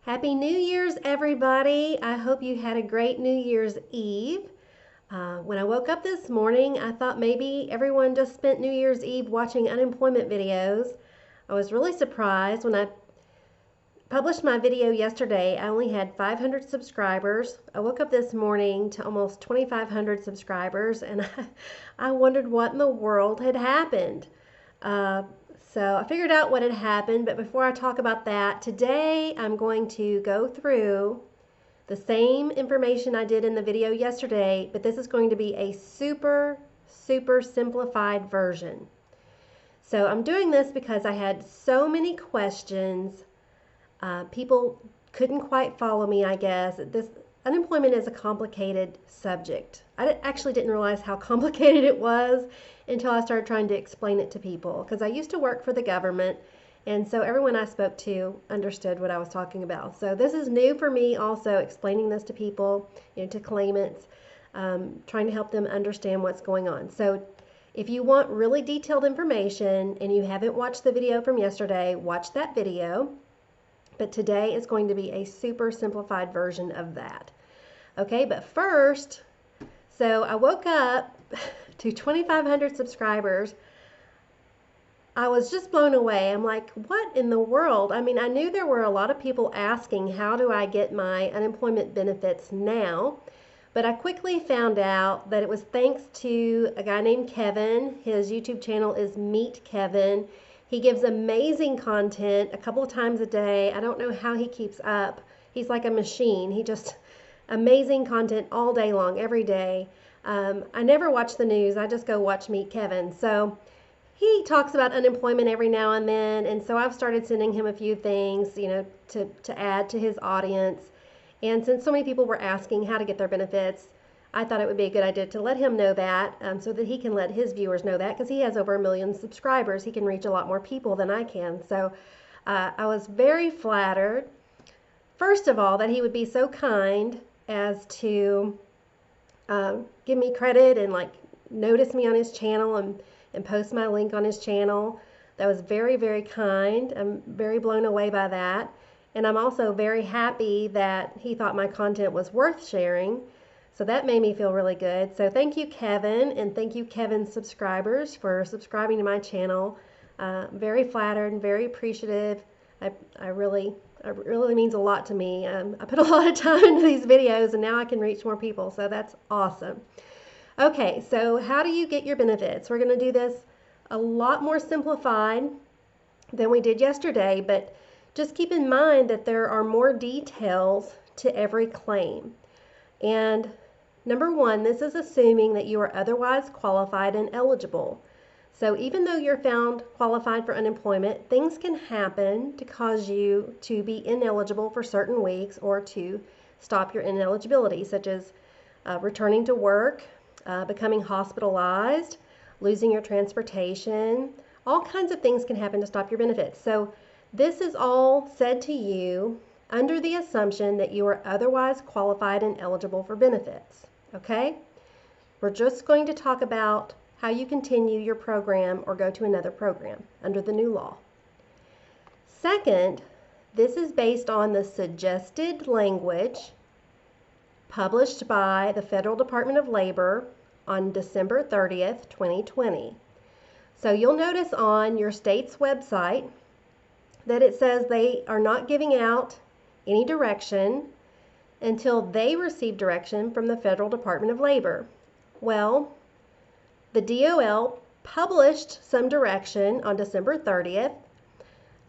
Happy New Year's, everybody. I hope you had a great New Year's Eve. When I woke up this morning, I thought maybe everyone just spent New Year's Eve watching unemployment videos. I was really surprised when I published my video yesterday. I only had 500 subscribers. I woke up this morning to almost 2,500 subscribers, and I wondered what in the world had happened. So I figured out what had happened, but before I talk about that, today I'm going to go through the same information I did in the video yesterday, but this is going to be a super simplified version. So I'm doing this because I had so many questions. People couldn't quite follow me, I guess. Unemployment is a complicated subject. I actually didn't realize how complicated it was until I started trying to explain it to people, because I used to work for the government, and so everyone I spoke to understood what I was talking about. So this is new for me also, explaining this to people, to claimants, trying to help them understand what's going on. So if you want really detailed information and you haven't watched the video from yesterday, watch that video. But today is going to be a super simplified version of that. Okay, but first, so I woke up to 2,500 subscribers. I was just blown away. I'm like, what in the world? I mean, I knew there were a lot of people asking, how do I get my unemployment benefits now? But I quickly found out that it was thanks to a guy named Kevin. His YouTube channel is meetKevin. He gives amazing content a couple of times a day. I don't know how he keeps up. He's like a machine. He just, amazing content all day long, every day. I never watch the news. I just go watch meetKevin. So he talks about unemployment every now and then. And so I've started sending him a few things, to add to his audience. And since so many people were asking how to get their benefits, I thought it would be a good idea to let him know that, so that he can let his viewers know that, because he has over 1 million subscribers. He can reach a lot more people than I can. So I was very flattered, first of all, that he would be so kind as to give me credit and notice me on his channel and post my link on his channel. That was very kind. I'm very blown away by that. And I'm also very happy that he thought my content was worth sharing. So that made me feel really good. So thank you, Kevin, and thank you, Kevin's subscribers, for subscribing to my channel. Very flattered and very appreciative. It really means a lot to me. I put a lot of time into these videos, and now I can reach more people. So that's awesome. Okay, so how do you get your benefits? We're going to do this a lot more simplified than we did yesterday, but just keep in mind that there are more details to every claim. And number one, this is assuming that you are otherwise qualified and eligible. So even though you're found qualified for unemployment, things can happen to cause you to be ineligible for certain weeks or to stop your ineligibility, such as returning to work, becoming hospitalized, losing your transportation. All kinds of things can happen to stop your benefits. So this is all said to you under the assumption that you are otherwise qualified and eligible for benefits. Okay? We're just going to talk about how you continue your program or go to another program under the new law. Second, this is based on the suggested language published by the Federal Department of Labor on December 30th, 2020. So you'll notice on your state's website that it says they are not giving out any direction until they receive direction from the Federal Department of Labor. Well, the DOL published some direction on December 30th.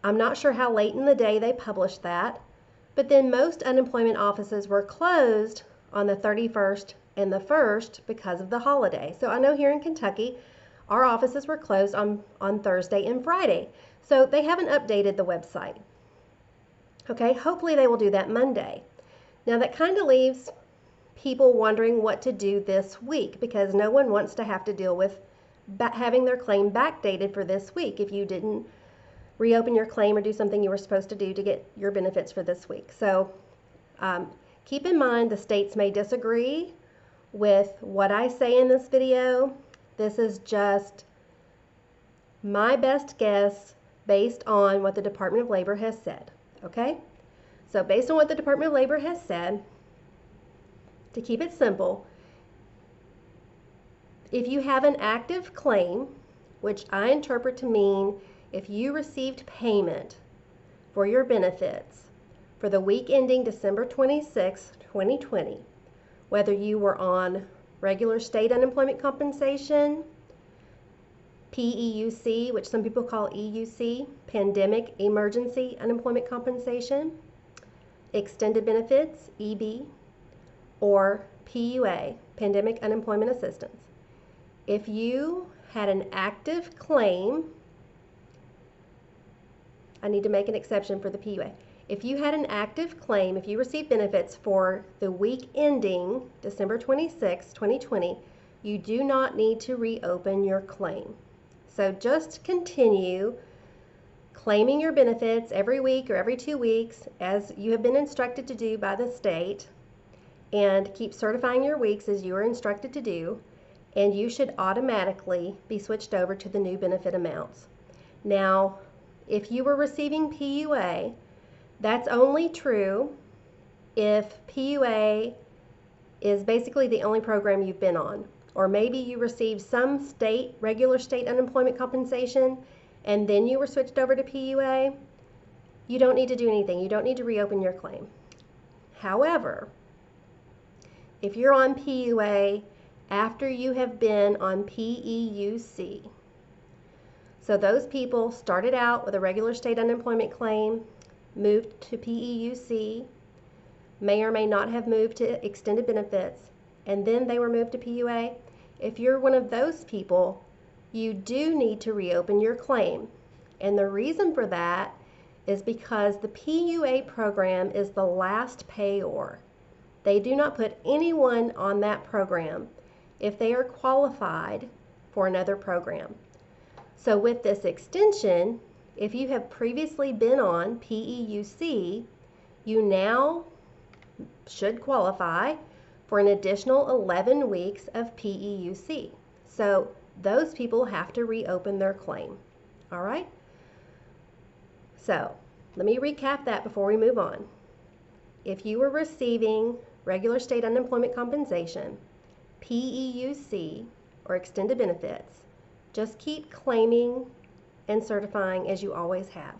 I'm not sure how late in the day they published that, but then most unemployment offices were closed on the 31st and the 1st because of the holiday. So I know here in Kentucky, our offices were closed on Thursday and Friday. So they haven't updated the website. Okay, hopefully they will do that Monday. Now that kind of leaves people wondering what to do this week, because no one wants to have to deal with having their claim backdated for this week if you didn't reopen your claim or do something you were supposed to do to get your benefits for this week. So keep in mind the states may disagree with what I say in this video. This is just my best guess based on what the Department of Labor has said. Okay? So based on what the Department of Labor has said, to keep it simple, if you have an active claim, which I interpret to mean if you received payment for your benefits for the week ending December 26, 2020, whether you were on regular state unemployment compensation, PEUC, which some people call EUC, Pandemic Emergency Unemployment Compensation, extended benefits, EB, or PUA, Pandemic Unemployment Assistance. If you had an active claim, I need to make an exception for the PUA. If you had an active claim, if you received benefits for the week ending December 26, 2020, you do not need to reopen your claim. So just continue claiming your benefits every week or every 2 weeks as you have been instructed to do by the state, and keep certifying your weeks as you are instructed to do, and you should automatically be switched over to the new benefit amounts. Now, if you were receiving PUA, that's only true if PUA is basically the only program you've been on. Or maybe you received some regular state unemployment compensation, and then you were switched over to PUA. You don't need to do anything. You don't need to reopen your claim. However, if you're on PUA after you have been on PEUC, so those people started out with a regular state unemployment claim, moved to PEUC, may or may not have moved to extended benefits, and then they were moved to PUA. If you're one of those people, you do need to reopen your claim. And the reason for that is because the PUA program is the last payor. They do not put anyone on that program if they are qualified for another program. So with this extension, if you have previously been on PEUC, you now should qualify for an additional 11 weeks of PEUC. So those people have to reopen their claim. All right? So let me recap that before we move on. If you were receiving regular state unemployment compensation, PEUC, or extended benefits, just keep claiming and certifying as you always have.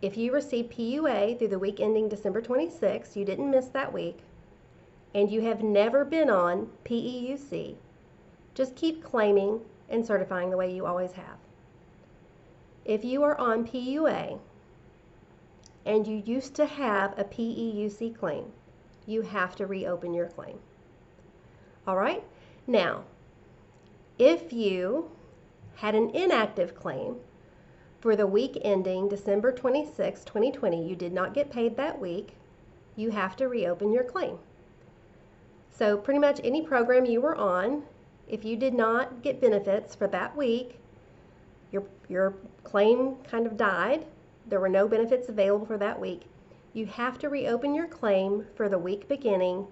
If you receive PUA through the week ending December 26, you didn't miss that week, and you have never been on PEUC, just keep claiming and certifying the way you always have. If you are on PUA and you used to have a PEUC claim, you have to reopen your claim. All right? Now, if you had an inactive claim for the week ending December 26, 2020, you did not get paid that week, you have to reopen your claim. So pretty much any program you were on, if you did not get benefits for that week, your claim kind of died, there were no benefits available for that week, you have to reopen your claim for the week beginning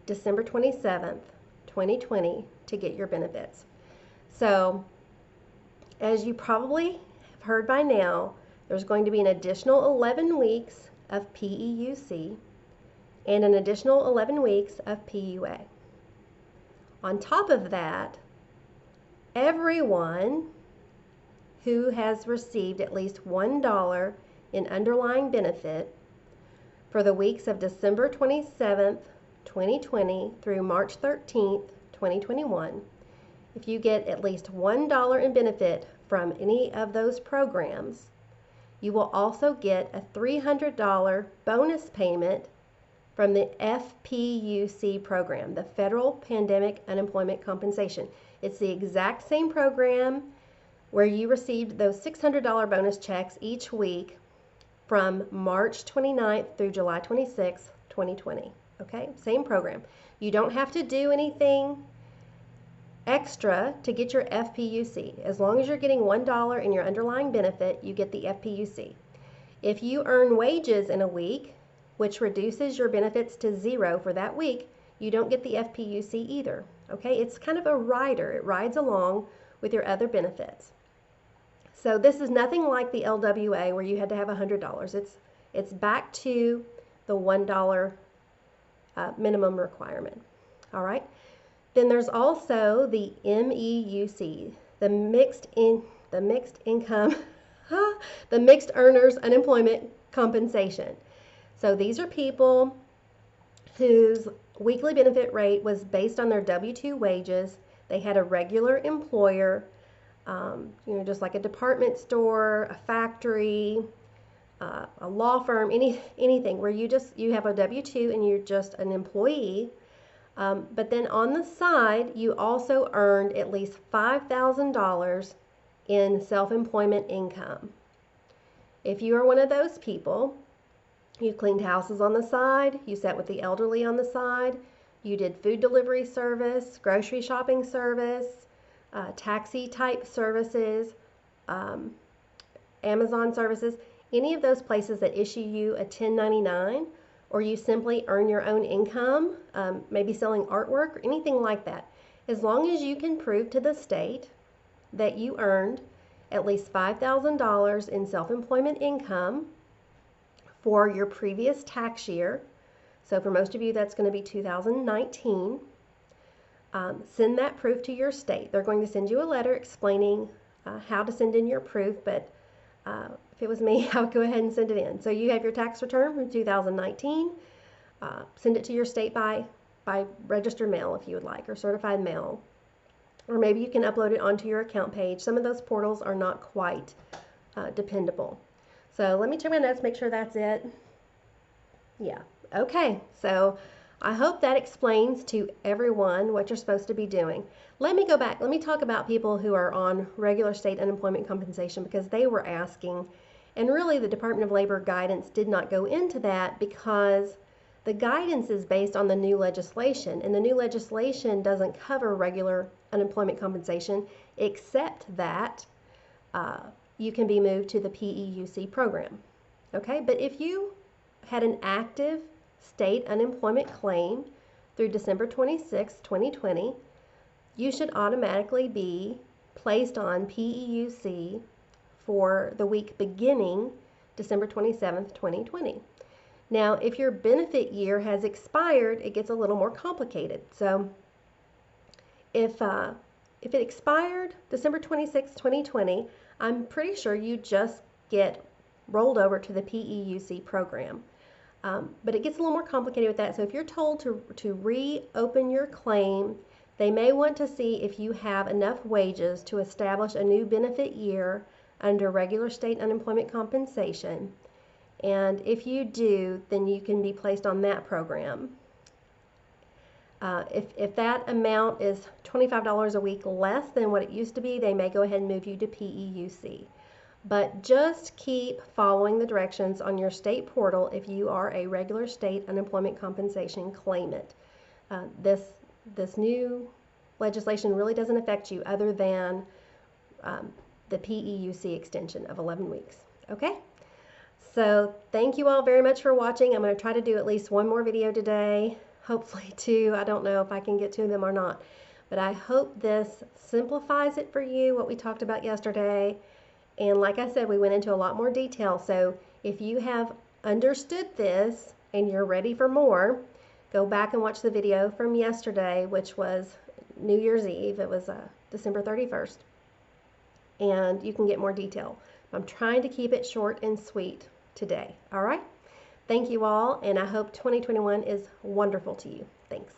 December 27th, 2020 to get your benefits. So, as you probably have heard by now, there's going to be an additional 11 weeks of PEUC and an additional 11 weeks of PUA. On top of that, everyone who has received at least $1 in underlying benefit for the weeks of December 27th, 2020 through March 13th, 2021, if you get at least $1 in benefit from any of those programs, you will also get a $300 bonus payment from the FPUC program, the Federal Pandemic Unemployment Compensation. It's the exact same program where you received those $600 bonus checks each week from March 29th through July 26th, 2020. Okay, same program. You don't have to do anything extra to get your FPUC. As long as you're getting $1 in your underlying benefit, you get the FPUC. If you earn wages in a week, which reduces your benefits to 0 for that week, you don't get the FPUC either. Okay, it's kind of a rider. It rides along with your other benefits. So this is nothing like the LWA where you had to have $100. It's It's back to the $1 minimum requirement. All right. Then there's also the MEUC, the mixed income, the mixed earners unemployment compensation. So these are people whose weekly benefit rate was based on their W-2 wages. They had a regular employer, just like a department store, a factory, a law firm, anything where you have a W-2 and you're just an employee. But then on the side, you also earned at least $5,000 in self-employment income. If you are one of those people, you cleaned houses on the side, you sat with the elderly on the side, you did food delivery service, grocery shopping service, taxi type services, Amazon services, any of those places that issue you a 1099, or you simply earn your own income, maybe selling artwork or anything like that. As long as you can prove to the state that you earned at least $5,000 in self-employment income for your previous tax year, so for most of you that's going to be 2019, send that proof to your state. They're going to send you a letter explaining how to send in your proof, but if it was me, I would go ahead and send it in. So you have your tax return from 2019, send it to your state by registered mail if you would like, or certified mail. Or maybe you can upload it onto your account page. Some of those portals are not quite dependable. So let me check my notes, make sure that's it. Yeah, okay. So I hope that explains to everyone what you're supposed to be doing. Let me go back. Let me talk about people who are on regular state unemployment compensation, because they were asking, and really the Department of Labor guidance did not go into that because the guidance is based on the new legislation, and the new legislation doesn't cover regular unemployment compensation except that you can be moved to the PEUC program. Okay, but if you had an active state unemployment claim through December 26, 2020, you should automatically be placed on PEUC for the week beginning December 27th, 2020. Now, if your benefit year has expired, it gets a little more complicated. So if it expired December 26, 2020, I'm pretty sure you just get rolled over to the PEUC program. But it gets a little more complicated with that. So if you're told to reopen your claim, they may want to see if you have enough wages to establish a new benefit year under regular state unemployment compensation. And if you do, then you can be placed on that program. If that amount is $25 a week less than what it used to be, they may go ahead and move you to PEUC. But just keep following the directions on your state portal if you are a regular state unemployment compensation claimant. This new legislation really doesn't affect you other than the PEUC extension of 11 weeks. Okay? So thank you all very much for watching. I'm going to try to do at least one more video today. Hopefully two. I don't know if I can get to them or not. But I hope this simplifies it for you, what we talked about yesterday. And like I said, we went into a lot more detail. So if you have understood this and you're ready for more, go back and watch the video from yesterday, which was New Year's Eve. It was December 31st. And you can get more detail. I'm trying to keep it short and sweet today. All right? Thank you all, and I hope 2021 is wonderful to you. Thanks.